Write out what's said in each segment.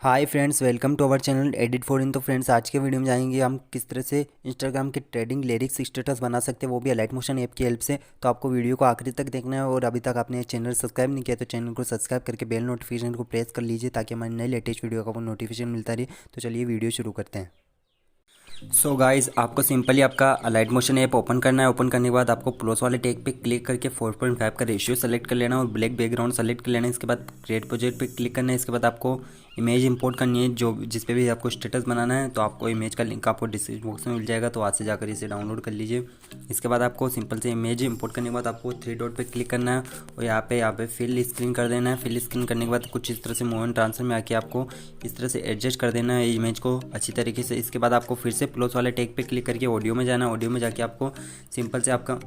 Hi friends, welcome to our channel edit for in. तो friends, आज के video में जानेंगे हम किस तरह से इंस्टाग्राम के ट्रेंडिंग लिरिक्स स्टेटस बना सकते हैं, वो भी अलाइट मोशन ऐप की हेल्प से। तो आपको वीडियो को आखिरी तक देखना है और अभी तक आपने चैनल सब्सक्राइब नहीं किया तो चैनल को सब्सक्राइब करके बेल नोटिफिकेशन को प्रेस कर लीजिए ताकि हमारी नई लेटेस्ट वीडियो का नोटिफिकेशन मिलता रहे। तो चलिए वीडियो शुरू करते हैं। सो गाइस, आपको सिंपली आपका अलाइट मोशन ऐप ओपन करना है। ओपन करने के बाद आपको प्लस वाले टैग पे क्लिक करके 4.5 का रेशियो सेलेक्ट कर लेना और ब्लैक बैकग्राउंड सेलेक्ट कर लेना है। इसके बाद क्रिएट प्रोजेक्ट पे क्लिक करना है। इसके बाद आपको इमेज इंपोर्ट करनी है, जो जिस पे भी आपको स्टेटस बनाना है। तो आपको इमेज का लिंक आपको डिस्क्रिप्शन बॉक्स में मिल जाएगा, तो आज से जाकर इसे डाउनलोड कर लीजिए। इसके बाद आपको सिंपल से इमेज इंपोर्ट करने के बाद आपको 3 डॉट पे क्लिक करना है और यहाँ पे फिल स्क्रीन कर देना है। फिल स्क्रीन करने के बाद कुछ इस तरह से मूव एंड ट्रांसफर में आके आपको इस तरह से एडजस्ट कर देना है इमेज को अच्छी तरीके से। इसके बाद आपको फिर से प्लस वाले टैग पे क्लिक करके ऑडियो में जाना है। ऑडियो में जाके आपको सिंपल से आपका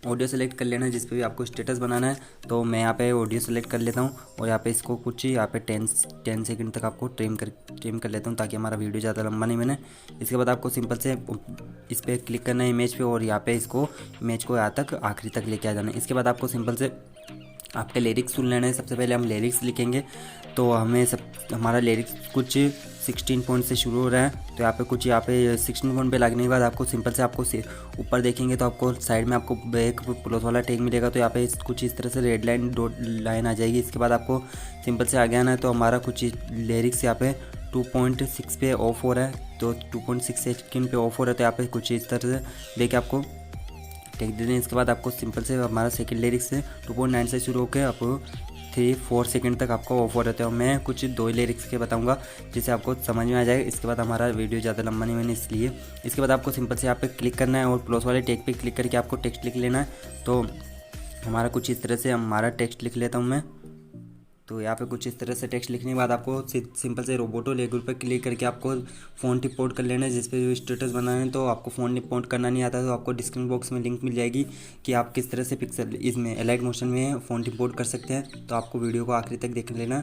ऑडियो सेलेक्ट कर लेना है जिस पे भी आपको स्टेटस बनाना है। तो मैं यहाँ पे ऑडियो सेलेक्ट कर लेता हूँ और यहाँ पे इसको कुछ यहाँ पे 10 सेकंड तक आपको ट्रिम कर लेता हूँ ताकि हमारा वीडियो ज़्यादा लंबा नहीं बने। इसके बाद आपको सिंपल से इस पर क्लिक करना है इमेज पे और यहाँ पे इसको इमेज को यहाँ तक आखिरी तक लेके आ जाना है। इसके बाद आपको सिंपल से आपके लिरिक्स सुन लेना है। सबसे पहले हम लिरिक्स लिखेंगे, तो हमारा लिरिक्स कुछ 16 पॉइंट से शुरू हो रहा है। तो यहाँ पे 16 पॉइंट पे लगने के बाद आपको सिंपल से आपको ऊपर देखेंगे तो आपको साइड में आपको एक प्लस वाला टैग मिलेगा। तो यहाँ पे कुछ इस तरह से रेड लाइन डॉट लाइन आ जाएगी। इसके बाद आपको सिंपल से आगे आना है। तो हमारा कुछ लिरिक्स यहाँ पे 2.6 पे ऑफ हो रहा है, तो 2.6 सेकेंड पे ऑफ हो रहा है। तो यहाँ पे कुछ इस तरह से देखे आपको टेक दे दें। इसके बाद आपको सिंपल से हमारा सेकंड लिरिक्स से 2.9 से शुरू होकर आपको 3-4 सेकंड तक आपको ऑफ हो रहता है। मैं कुछ 2 लिरिक्स के बताऊंगा जिससे आपको समझ में आ जाएगा। इसके बाद हमारा वीडियो ज़्यादा लंबा नहीं बने इसलिए। इसके बाद आपको सिंपल से यहाँ पे क्लिक करना है और प्लस वाले टेक पे क्लिक करके आपको टेक्स्ट लिख लेना है। तो हमारा कुछ इस तरह से हमारा टेक्स्ट लिख लेता हूँ मैं। तो यहाँ पे कुछ इस तरह से टेक्स्ट लिखने के बाद आपको सिंपल से रोबोटो लेगुल पर क्लिक करके आपको फ़ॉन्ट इंपोर्ट कर लेना है जिस पे स्टेटस बनाना है। तो आपको फ़ॉन्ट इंपोर्ट करना नहीं आता तो आपको डिस्क्रिप्शन बॉक्स में लिंक मिल जाएगी कि आप किस तरह से पिक्सल इसमें एलाइट मोशन में फ़ॉन्ट इंपोर्ट कर सकते हैं। तो आपको वीडियो को आखिरी तक देख लेना।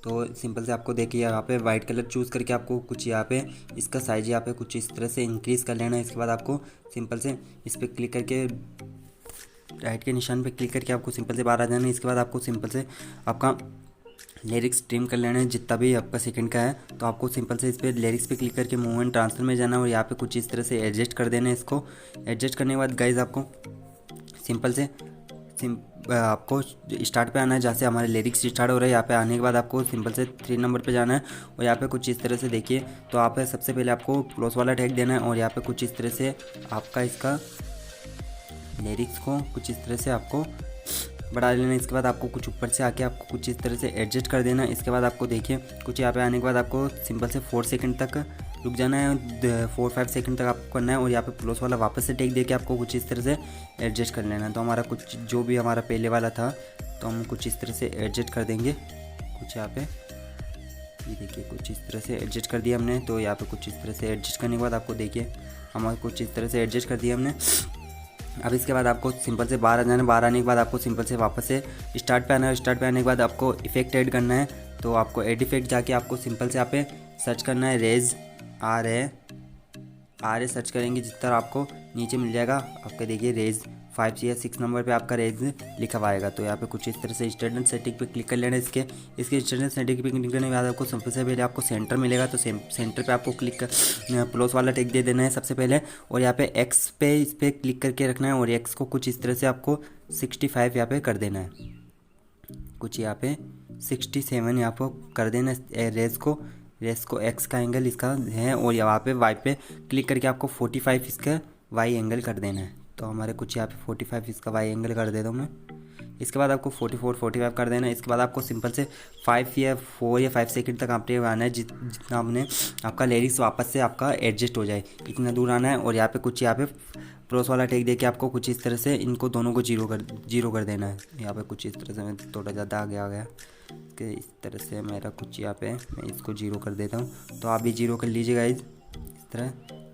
तो सिंपल से आपको देखिए यहाँ पे वाइट कलर चूज़ करके आपको कुछ यहाँ पे इसका साइज यहाँ पे कुछ इस तरह से इंक्रीज़ कर लेना है। इसके बाद आपको सिंपल से इस पर क्लिक करके राइट के निशान पे क्लिक करके आपको सिंपल से बाहर आ जाना है। इसके बाद आपको सिंपल से आपका लिरिक्स ट्रिम कर लेना है जितना भी आपका सेकंड का है। तो आपको सिंपल से इस पर लिरिक्स पे क्लिक करके मूव एंड ट्रांसफर में जाना है और यहाँ पे कुछ इस तरह से एडजस्ट कर देना है। इसको एडजस्ट करने के बाद गाइज आपको सिंपल से आपको स्टार्ट पे आना है जहाँ से हमारे लिरिक्स स्टार्ट हो रहे हैं। यहाँ पे आने के बाद आपको सिंपल से 3 नंबर पे जाना है और यहाँ पे कुछ इस तरह से देखिए। तो आप सबसे पहले आपको प्लस वाला टैग देना है और यहाँ पे कुछ इस तरह से आपका इसका लिरिक्स को कुछ इस तरह से आपको बढ़ा लेना। इसके बाद आपको कुछ ऊपर से आके आपको कुछ इस तरह से एडजस्ट कर देना। इसके बाद आपको देखिए कुछ यहाँ पे आने के बाद आपको सिंपल से 4 सेकंड तक रुक जाना है, 4-5 सेकंड तक आपको करना है और यहाँ पे प्लस वाला वापस से टेक देके आपको कुछ इस तरह से एडजस्ट कर लेना है। तो हमारा कुछ जो भी हमारा पहले वाला था तो हम कुछ इस तरह से एडजस्ट कर देंगे। कुछ यहाँ पे ये देखिए कुछ इस तरह से एडजस्ट कर दिया हमने। तो यहाँ पे कुछ इस तरह से एडजस्ट करने के बाद आपको देखिए हमारा कुछ इस तरह से एडजस्ट कर दिया हमने। अब इसके बाद आपको सिंपल से बाहर आ जाना है। बाहर आने के बाद आपको सिंपल से वापस से स्टार्ट पे आना है। स्टार्ट पे आने के बाद आपको इफेक्ट ऐड करना है। तो आपको एड इफेक्ट जाके आपको सिंपल से यहाँ पे सर्च करना है रेज आर ए सर्च करेंगे जिस तरह आपको नीचे मिल जाएगा। आपका देखिए रेज 5 या 6 नंबर पे आपका रेज लिखा हुआ आएगा। तो यहाँ पे कुछ इस तरह से स्टैंडर्ड सेटिंग पे क्लिक कर लेना है। इसके स्टैंडर्ड सेटिंग पे क्लिक करने के बाद आपको सिंपल से पहले आपको सेंटर मिलेगा। तो सेंटर पे आपको क्लिक कर प्लस वाला टेक दे देना है सबसे पहले और यहाँ पे एक्स पे इस पर क्लिक करके रखना है और एक्स को कुछ इस तरह से आपको 65 यहाँ पे कर देना है। कुछ यहाँ पे 67 यहाँ पर कर देना है रेस को एक्स का एंगल इसका है और यहाँ पे वाई पे क्लिक करके आपको 45 इसका वाई एंगल कर देना है। तो हमारे कुछ यहाँ पे 45 इसका वाई एंगल कर देता हूँ मैं। इसके बाद आपको 45 कर देना है। इसके बाद आपको सिंपल से 4 या 5 सेकंड तक आपने आना है जितना आपने आपका लिरिक्स वापस से आपका एडजस्ट हो जाए इतना दूर आना है। और यहाँ पे कुछ यहाँ पे प्लस वाला टेक देके आपको कुछ इस तरह से इनको दोनों को जीरो कर देना है। यहाँ पे कुछ इस तरह से मैं थोड़ा ज़्यादा आगे आ गया कि इस तरह से मेरा कुछ यहाँ पे मैं इसको जीरो कर देता हूँ। तो आप भी जीरो कर लीजिएगा इस तरह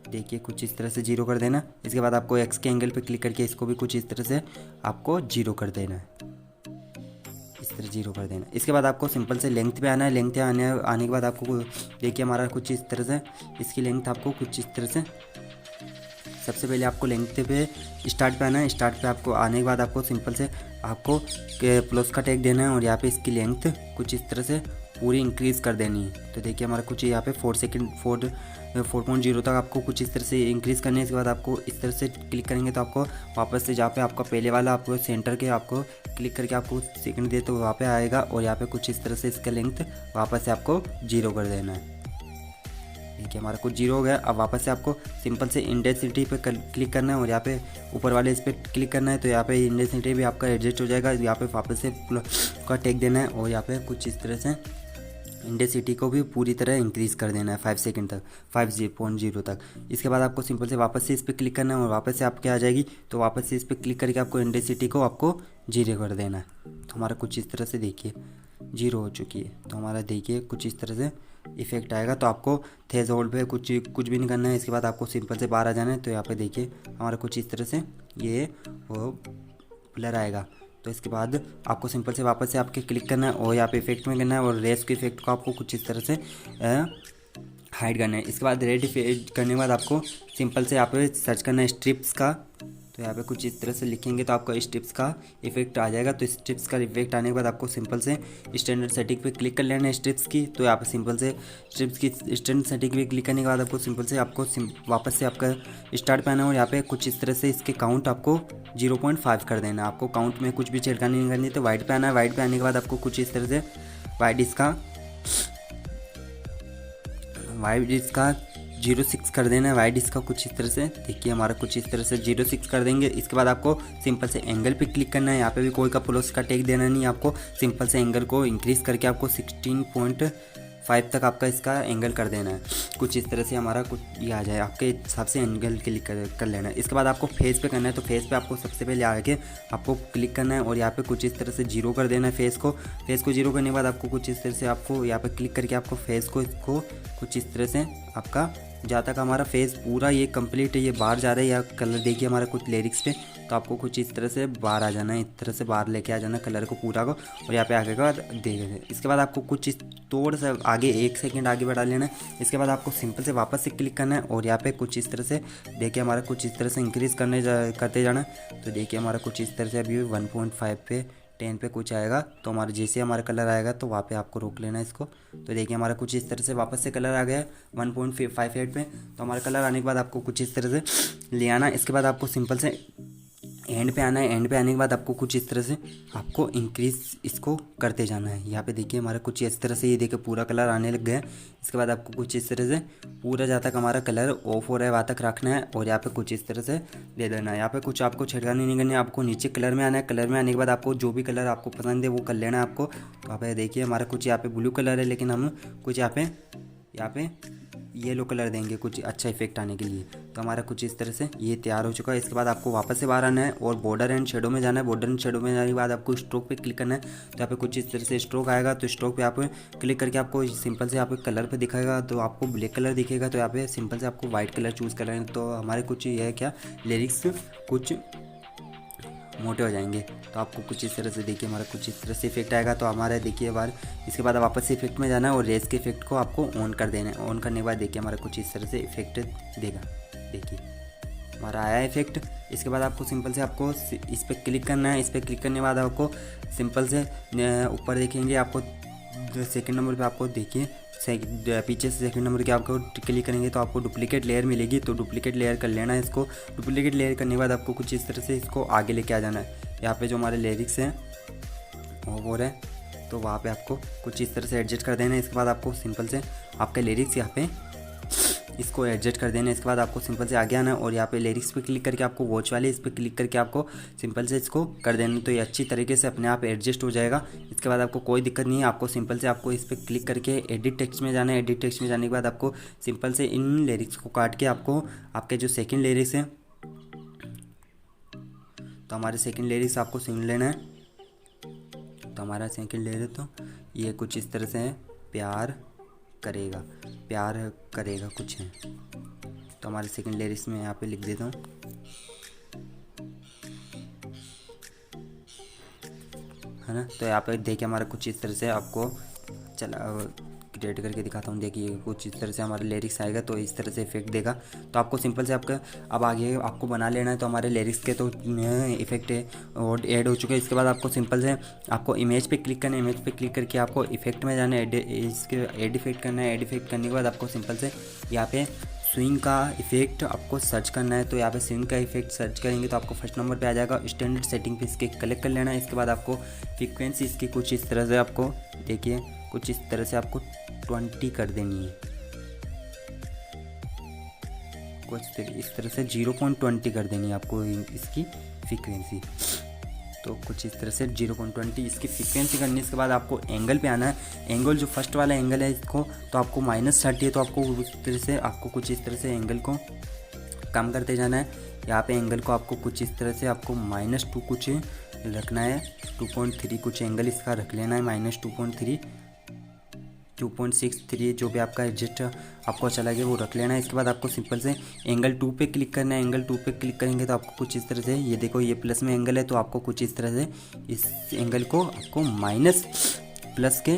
देखिए कुछ इस तरह से जीरो कर देना। इसके बाद आपको एक्स के एंगल पे क्लिक करके इसको भी कुछ इस तरह से आपको जीरो कर देना है, इस तरह जीरो कर देना। इसके बाद आपको सिंपल से लेंथ पे आना है। लेंथ पे आने के बाद आपको देखिए हमारा कुछ इस तरह से इसकी लेंथ आपको कुछ इस तरह से सबसे पहले आपको लेंथ पे स्टार्ट पे आना है। स्टार्ट पे आपको आने के बाद आपको सिंपल से आपको प्लस का टैग देना है और यहाँ पे इसकी लेंथ कुछ इस तरह से पूरी इंक्रीज़ कर देनी है। तो देखिए हमारा कुछ यहाँ पे 4.0 तक आपको कुछ इस तरह से इंक्रीज़ करनी है। इसके बाद आपको इस तरह से क्लिक करेंगे तो आपको वापस से जहाँ पे आपका पहले वाला आपको सेंटर के आपको क्लिक करके आपको सेकंड दे तो वहाँ पे आएगा, और यहाँ पे कुछ इस तरह से इसका लेंथ वापस से आपको 0 कर देना है। देखिए हमारा कुछ 0 हो गया। अब वापस से आपको सिंपल से इंटेंसिटी पे क्लिक करना है और यहाँ पे ऊपर वाले इस पर क्लिक करना है। तो यहाँ पे इंटेंसिटी भी आपका एडजस्ट हो जाएगा। यहाँ पे वापस से का टेक देना है और यहाँ पे कुछ इस तरह से इंटेंसिटी को भी पूरी तरह इंक्रीज़ कर देना है 5 सेकंड तक, 5.0 तक। इसके बाद आपको सिंपल से वापस से इस पर क्लिक करना है और वापस से आपके आ जाएगी। तो वापस से इस पर क्लिक करके आपको इंटेंसिटी को आपको 0 कर देना है। तो हमारा कुछ इस तरह से देखिए 0 हो चुकी है। तो हमारा देखिए कुछ इस तरह से इफेक्ट आएगा। तो आपको थ्रेशोल्ड पे कुछ भी नहीं करना है। इसके बाद आपको सिंपल से बाहर आ जाना है। तो यहाँ पे देखिए हमारा कुछ इस तरह से ये वो ब्लर आएगा। तो इसके बाद आपको सिंपल से वापस से आपके क्लिक करना है और यहाँ पे इफेक्ट में करना है और रेस के इफेक्ट को आपको कुछ इस तरह से हाइड करना है। इसके बाद रेड इफेक्ट करने के बाद आपको सिंपल से यहाँ पे सर्च करना है स्ट्रिप्स का। तो यहाँ पे कुछ इस तरह से लिखेंगे तो आपको स्ट्रिप्स का इफेक्ट आ जाएगा। तो स्ट्रिप्स का इफेक्ट आने के बाद आपको सिंपल से स्टैंडर्ड सेटिंग पे क्लिक कर लेना है स्ट्रिप्स की। तो यहाँ पे सिंपल से स्ट्रिप्स की स्टैंडर्ड सेटिंग पे क्लिक करने के बाद आपको सिंपल से आपको वापस से आपका स्टार्ट पे आना है और यहाँ पे कुछ इस तरह से इसके काउंट आपको 0.5 कर देना है। आपको काउंट में कुछ भी छेड़खानी नहीं करनी। तो वाइट पे आना है। वाइट पे आने के बाद आपको कुछ इस तरह से वाइट इसका 0.6 कर देना है। वाइड इसका कुछ इस तरह से देखिए हमारा कुछ इस तरह से 0.6 कर देंगे। इसके बाद आपको सिंपल से एंगल पे क्लिक करना है। यहाँ पे भी कोई का प्लस का टेक देना नहीं। आपको सिंपल से एंगल को इंक्रीज़ करके आपको 16.5 तक आपका इसका एंगल कर देना है। कुछ इस तरह से हमारा कुछ ये आ जाए। आपके हिसाब से एंगल क्लिक कर लेना है। इसके बाद आपको फेस पे करना है। तो फेस पे आपको सबसे पहले आके आपको क्लिक करना है और यहाँ पे कुछ इस तरह से 0 कर देना है फेस को 0 करने के बाद आपको कुछ इस तरह से आपको यहाँ पे क्लिक करके आपको फेस को इसको कुछ इस तरह से आपका जहाँ तक हमारा फेस पूरा ये कंप्लीट है, ये बाहर जा रहा है या कलर देखिए हमारा कुछ लिरिक्स पे। तो आपको कुछ इस तरह से बाहर आ जाना है, इस तरह से बाहर लेके आ जाना कलर को पूरा को और यहाँ पे आगे के बाद देख। इसके बाद आपको कुछ इस थोड़ा सा आगे 1 सेकंड आगे बढ़ा लेना है। इसके बाद आपको सिंपल से वापस से क्लिक करना है और यहाँ पे कुछ इस तरह से देखिए हमारा कुछ इस तरह से इंक्रीज़ करते जाना। तो देखिए हमारा कुछ इस तरह से अभी 1.5 पे 10 पे कुछ आएगा। तो हमारा जैसे हमारा कलर आएगा तो वहाँ पे आपको रोक लेना है इसको। तो देखिए हमारा कुछ इस तरह से वापस से कलर आ गया 1.58 पे। तो हमारा कलर आने के बाद आपको कुछ इस तरह से ले आना। इसके बाद आपको सिंपल से एंड पे आना है। एंड पे आने के बाद आपको कुछ इस तरह से आपको इंक्रीज़ इसको करते जाना है। यहाँ पे देखिए हमारा कुछ इस तरह से ये देखिए पूरा कलर आने लग गया। इसके बाद आपको कुछ इस तरह से पूरा जहाँ तक हमारा कलर ऑफ हो रहा है वहाँ तक रखना है और यहाँ पे कुछ इस तरह से दे देना है। यहाँ पे कुछ आपको छिड़कानी नहीं करनी है। आपको नीचे कलर में आना है। कलर में आने के बाद आपको जो भी कलर आपको पसंद है वो कर लेना है आपको। तो यहाँ पे देखिए हमारा कुछ यहाँ पे ब्लू कलर है, लेकिन हम कुछ यहाँ पे येलो कलर देंगे कुछ अच्छा इफेक्ट आने के लिए। तो हमारा कुछ इस तरह से ये तैयार हो चुका है। इसके बाद आपको वापस से बाहर आना है और बॉर्डर एंड शेडो में जाना है। बॉर्डर एंड शेडो में जाने के बाद आपको स्ट्रोक पे क्लिक करना है। तो यहाँ पे कुछ इस तरह से स्ट्रोक आएगा। तो स्ट्रोक पे आप क्लिक करके आपको सिंपल से यहाँ पे कलर पे दिखाएगा। तो आपको ब्लैक कलर दिखेगा। तो यहाँ पे सिंपल से आपको व्हाइट कलर चूज़ करना है। तो हमारे कुछ ये है क्या लिरिक्स कुछ मोटे हो जाएंगे। तो आपको कुछ इस तरह से देखिए हमारा कुछ इस तरह से इफेक्ट आएगा। तो हमारा देखिए बार इसके बाद वापस से इफेक्ट में जाना है और रेस के इफेक्ट को आपको ऑन कर देना है। ऑन करने के बाद देखिए हमारा कुछ इस तरह से इफेक्ट देगा। देखिए हमारा आया इफेक्ट। इसके बाद आपको सिंपल से आपको इस पर क्लिक करना है। इस पर क्लिक करने के बाद आपको सिंपल से ऊपर देखेंगे आपको सेकेंड नंबर पर आपको देखिए पीछे से सेकंड नंबर के आपको क्लिक करेंगे तो आपको डुप्लीकेट लेयर मिलेगी। तो डुप्लीकेट लेयर कर लेना है इसको। डुप्लीकेट लेयर करने के बाद आपको कुछ इस तरह से इसको आगे लेके आ जाना है। यहाँ पे जो हमारे लिरिक्स हैं वो रहे तो वहाँ पे आपको कुछ इस तरह से एडजस्ट कर देना है। इसके बाद आपको सिंपल से आपके लिरिक्स यहाँ पे इसको एडजस्ट कर देना है। इसके बाद आपको सिंपल से आगे आना है और यहाँ पे लिरिक्स पे क्लिक करके आपको वॉच वाले इस पर क्लिक करके आपको सिंपल से इसको कर देना। तो ये अच्छी तरीके से अपने आप एडजस्ट हो जाएगा। इसके बाद आपको कोई दिक्कत नहीं है। आपको सिंपल से आपको इस पर क्लिक करके एडिट टेक्स्ट में जाना है। एडिट टेक्स्ट में जाने के बाद आपको सिंपल से इन लिरिक्स को काट के आपको आपके जो सेकेंड लिरिक्स हैं तो हमारे सेकेंड लिरिक्स आपको सुन लेना है। तो हमारा सेकेंड लिरिक्स तो ये कुछ इस तरह से है प्यार करेगा कुछ है। तो हमारे सेकंड लिरिक्स में यहाँ पे लिख देता हूँ है ना। तो यहाँ पे देखिए हमारा कुछ इस तरह से आपको क्रिएट करके दिखाता हूँ। देखिए कुछ इस तरह से हमारा लिरिक्स आएगा, तो इस तरह से इफेक्ट देगा। तो आपको सिंपल से आपका अब आगे आपको बना लेना है। तो हमारे लिरिक्स के तो इफेक्ट है और ऐड हो चुके हैं। इसके बाद आपको सिंपल से आपको इमेज पे क्लिक करना है। इमेज पे क्लिक करके आपको इफेक्ट में जाना है, इसके एड इफेक्ट करना है। एड इफेक्ट करने के बाद आपको सिंपल से यहाँ पे स्विंग का इफेक्ट आपको सर्च करना है। तो यहाँ पे स्विंग का इफेक्ट सर्च करेंगे तो आपको फर्स्ट नंबर पे आ जाएगा। स्टैंडर्ड सेटिंग पे इसके कलेक्ट कर लेना है। इसके बाद आपको फ्रीक्वेंसी इसकी कुछ इस तरह से आपको देखिए कुछ इस तरह से आपको 20 कर देनी है। कुछ इस तरह से 0.20 कर देनी है आपको इसकी फ्रीक्वेंसी। तो कुछ इस तरह से 0.20 इसकी फ्रीक्वेंसी करनी है। इसके बाद आपको एंगल पे आना है। एंगल जो फर्स्ट वाला एंगल है इसको तो आपको -30 है, तो आपको उस तरह से आपको कुछ इस तरह से एंगल को कम करते जाना है। यहाँ पे एंगल को आपको कुछ इस तरह से आपको -2 कुछ रखना है, 2.3 कुछ एंगल इसका रख लेना है, -2.3 2.63 जो भी आपका एडजस्ट आपको अच्छा लगे वो रख लेना है। इसके बाद आपको सिंपल से एंगल 2 पे क्लिक करना है। एंगल 2 पे क्लिक करेंगे तो आपको कुछ इस तरह से ये देखो ये प्लस में एंगल है, तो आपको कुछ इस तरह से इस एंगल को आपको प्लस के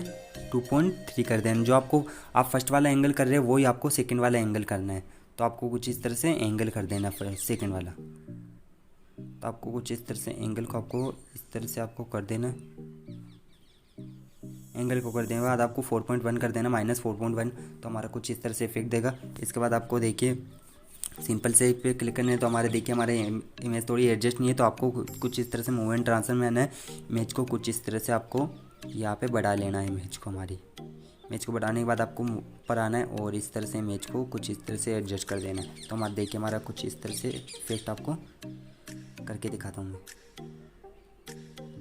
2.3 कर देना। जो आपको आप फर्स्ट वाला एंगल कर रहे हैं वही आपको सेकेंड वाला एंगल करना है। तो आपको कुछ इस तरह से एंगल कर देना सेकेंड वाला। तो आपको कुछ इस तरह से एंगल को आपको इस तरह से आपको कर देना। एंगल को कर देने के बाद आपको 4.1 कर देना, -4.1। तो हमारा कुछ इस तरह से इफेक्ट देगा। इसके बाद आपको देखिए सिंपल से पे क्लिक करने है। तो हमारे देखिए हमारे इमेज थोड़ी एडजस्ट नहीं है, तो आपको कुछ इस तरह से मूव एंड ट्रांसफर में आना है। इमेज को कुछ इस तरह से आपको यहाँ पे बढ़ा लेना है। इमेज को हमारी इमेज को बढ़ाने के बाद आपको ऊपर आना है और इस तरह से इमेज को कुछ इस तरह से एडजस्ट कर देना है। तो हमारा देखिए हमारा कुछ इस तरह से इफेक्ट आपको करके दिखाता हूँ मैं।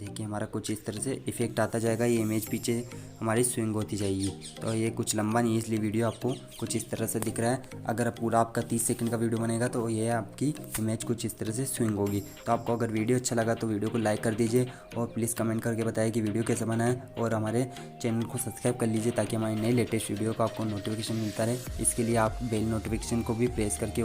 देखिए हमारा कुछ इस तरह से इफेक्ट आता जाएगा। ये इमेज पीछे हमारी स्विंग होती जाएगी। तो ये कुछ लंबा नहीं है इसलिए वीडियो आपको कुछ इस तरह से दिख रहा है। अगर पूरा आपका 30 सेकंड का वीडियो बनेगा तो ये आपकी इमेज कुछ इस तरह से स्विंग होगी। तो आपको अगर वीडियो अच्छा लगा तो वीडियो को लाइक कर दीजिए और प्लीज़ कमेंट करके बताइए कि वीडियो कैसा बना है। और हमारे चैनल को सब्सक्राइब कर लीजिए ताकि हमारी नई लेटेस्ट वीडियो का आपको नोटिफिकेशन मिलता रहे। इसके लिए आप बेल नोटिफिकेशन को भी प्रेस करके